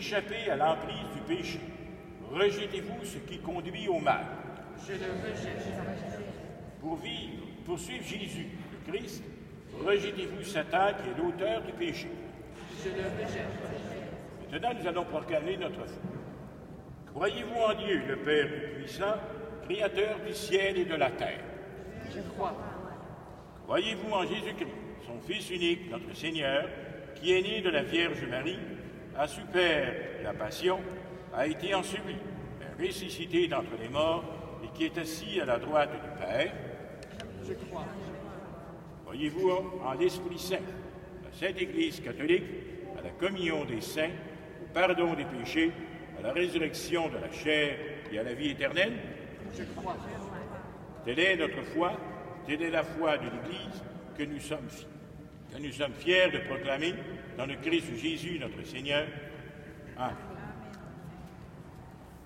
échappez à l'emprise du péché. Rejetez-vous ce qui conduit au mal. Je le rejette. Pour suivre Jésus, le Christ, rejetez-vous Satan qui est l'auteur du péché. Je le rejette. Maintenant, nous allons proclamer notre foi. Croyez-vous en Dieu, le Père Tout-Puissant, Créateur du ciel et de la terre? Je crois. Croyez-vous en Jésus-Christ, son Fils unique, notre Seigneur, qui est né de la Vierge Marie, a souffert la passion, a été enseveli, est ressuscité d'entre les morts et qui est assis à la droite du Père? Je crois. Croyez-vous en l'Esprit Saint, la Sainte Église catholique, à la communion des saints, au pardon des péchés, à la résurrection de la chair et à la vie éternelle? Je crois. Telle est notre foi, telle est la foi de l'Église que nous sommes fiers de proclamer dans le Christ Jésus, notre Seigneur. Amen.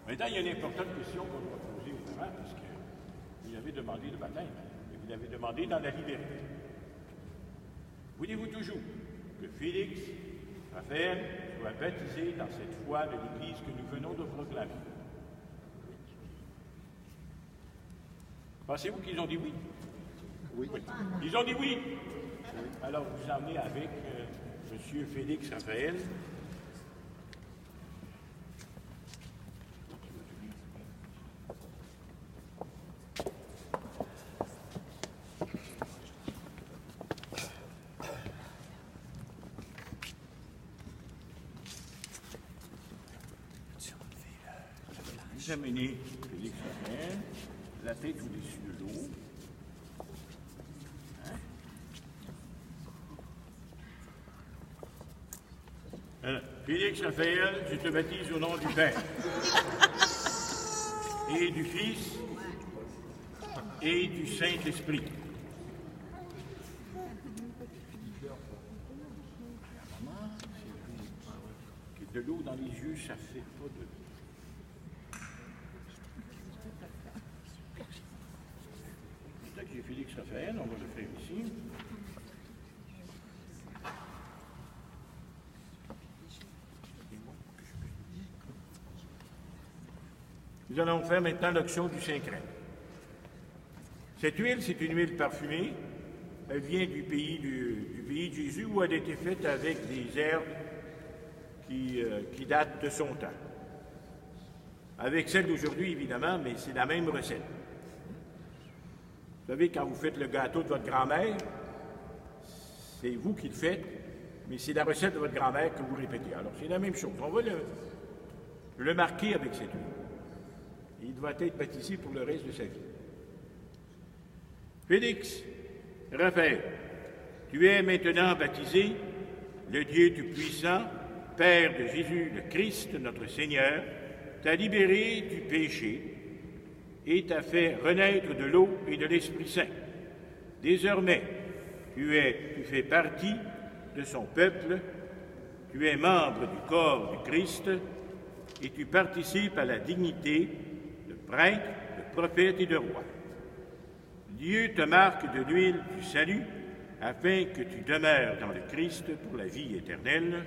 Maintenant, il y a une importante question qu'on doit poser aux parents, parce que vous avez demandé le baptême, et vous l'avez demandé dans la liberté. Voulez-vous toujours que Félix, Raphaël, soit baptisé dans cette foi de l'Église que nous venons de proclamer? Pensez-vous qu'ils ont dit oui? Oui. Ils ont dit oui. Alors vous emmenez avec M. Félix Raphaël. Vous amenez Félix Raphaël, la tête au-dessus de l'eau. Félix Raphaël, je te baptise au nom du Père et du Fils et du Saint-Esprit. De l'eau dans les yeux, ça fait pas de... Peut-être que j'ai Félix Raphaël, on va le faire ici. Nous allons faire maintenant l'onction du Saint-Crème. Cette huile, c'est une huile parfumée. Elle vient du pays de Jésus où elle a été faite avec des herbes qui datent de son temps. Avec celle d'aujourd'hui, évidemment, mais c'est la même recette. Vous savez, quand vous faites le gâteau de votre grand-mère, c'est vous qui le faites, mais c'est la recette de votre grand-mère que vous répétez. Alors, c'est la même chose. On va le marquer avec cette huile. Il doit être baptisé pour le reste de sa vie. Félix, Raphaël, tu es maintenant baptisé, le Dieu Tout-Puissant, Père de Jésus le Christ, notre Seigneur, t'a libéré du péché et t'a fait renaître de l'eau et de l'Esprit Saint. Désormais, tu fais partie de son peuple, tu es membre du corps du Christ et tu participes à la dignité de prêtre, de prophète et de roi. Dieu te marque de l'huile du salut afin que tu demeures dans le Christ pour la vie éternelle.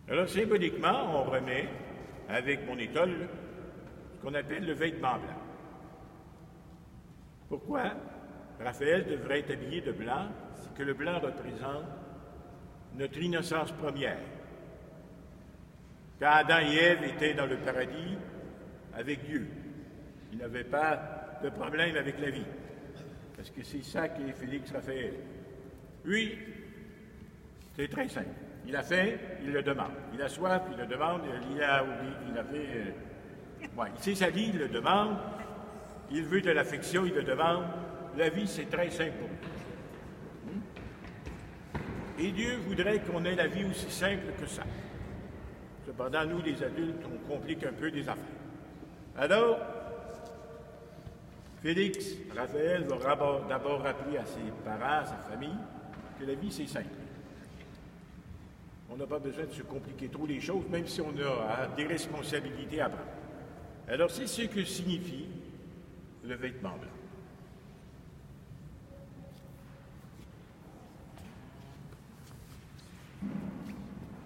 Alors, symboliquement, on remet, avec mon étole, ce qu'on appelle le vêtement blanc. Pourquoi Raphaël devrait être habillé de blanc? C'est que le blanc représente notre innocence première. Quand Adam et Ève étaient dans le paradis avec Dieu, ils n'avaient pas de problème avec la vie. Parce que c'est ça qui est Félix Raphaël. Lui, c'est très simple. Il a faim, il le demande. Il a soif, il le demande. Il a oublié, il a fait... il s'est sali, il le demande. Il veut de l'affection, il le demande. La vie, c'est très simple pour lui. Et Dieu voudrait qu'on ait la vie aussi simple que ça. Cependant, nous, les adultes, on complique un peu des affaires. Alors, Félix Raphaël va d'abord rappeler à ses parents, à sa famille, que la vie, c'est simple. On n'a pas besoin de se compliquer trop les choses, même si on a des responsabilités à prendre. Alors, c'est ce que signifie le vêtement blanc.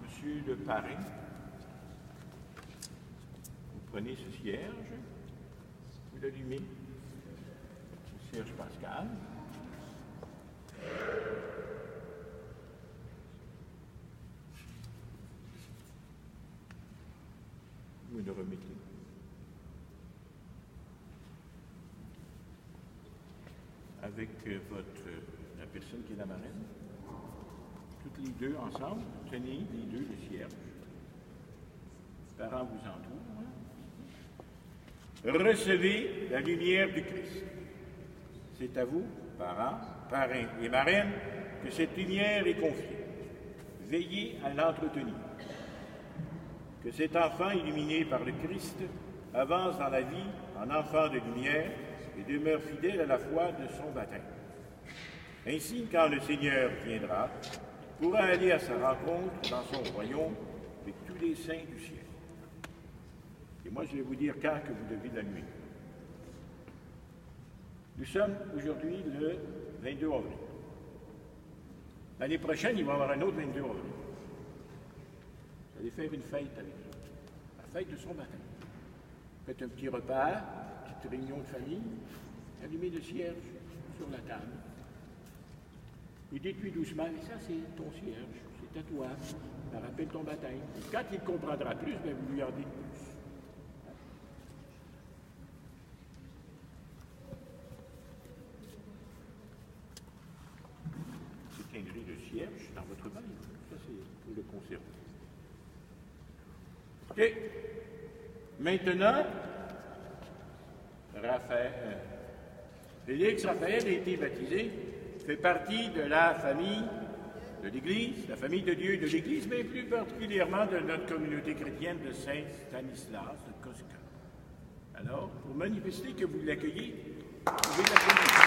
Monsieur le parrain, vous prenez ce cierge, vous l'allumez, le cierge pascal. Vous le remettez. Avec la personne qui est la marraine, toutes les deux ensemble, tenez les deux le cierge. Les parents vous entourent. Recevez la lumière du Christ. C'est à vous, parents, parrains et marraines, que cette lumière est confiée. Veillez à l'entretenir. Que cet enfant illuminé par le Christ avance dans la vie en enfant de lumière et demeure fidèle à la foi de son baptême. Ainsi, quand le Seigneur viendra, il pourra aller à sa rencontre dans son royaume avec tous les saints du ciel. Et moi, je vais vous dire quand que vous devez l'allumer. Nous sommes aujourd'hui le 22 avril. L'année prochaine, il va y avoir un autre 22 avril. Vous allez faire une fête avec lui, la fête de son baptême. Faites un petit repas, une petite réunion de famille, allumez le cierge sur la table. Et dites-lui doucement, mais ça c'est ton cierge, c'est à toi, ça rappelle ton baptême. Et quand il comprendra plus, bien, vous lui en dites plus. C'est tiendrez le cierge dans votre bain, ça c'est pour le conserver. OK. Maintenant, Félix Raphaël a été baptisé, fait partie de la famille de l'Église, la famille de Dieu et de l'Église, mais plus particulièrement de notre communauté chrétienne de Saint-Stanislas de Kostka. Alors, pour manifester que vous l'accueillez, vous pouvez l'accueillir.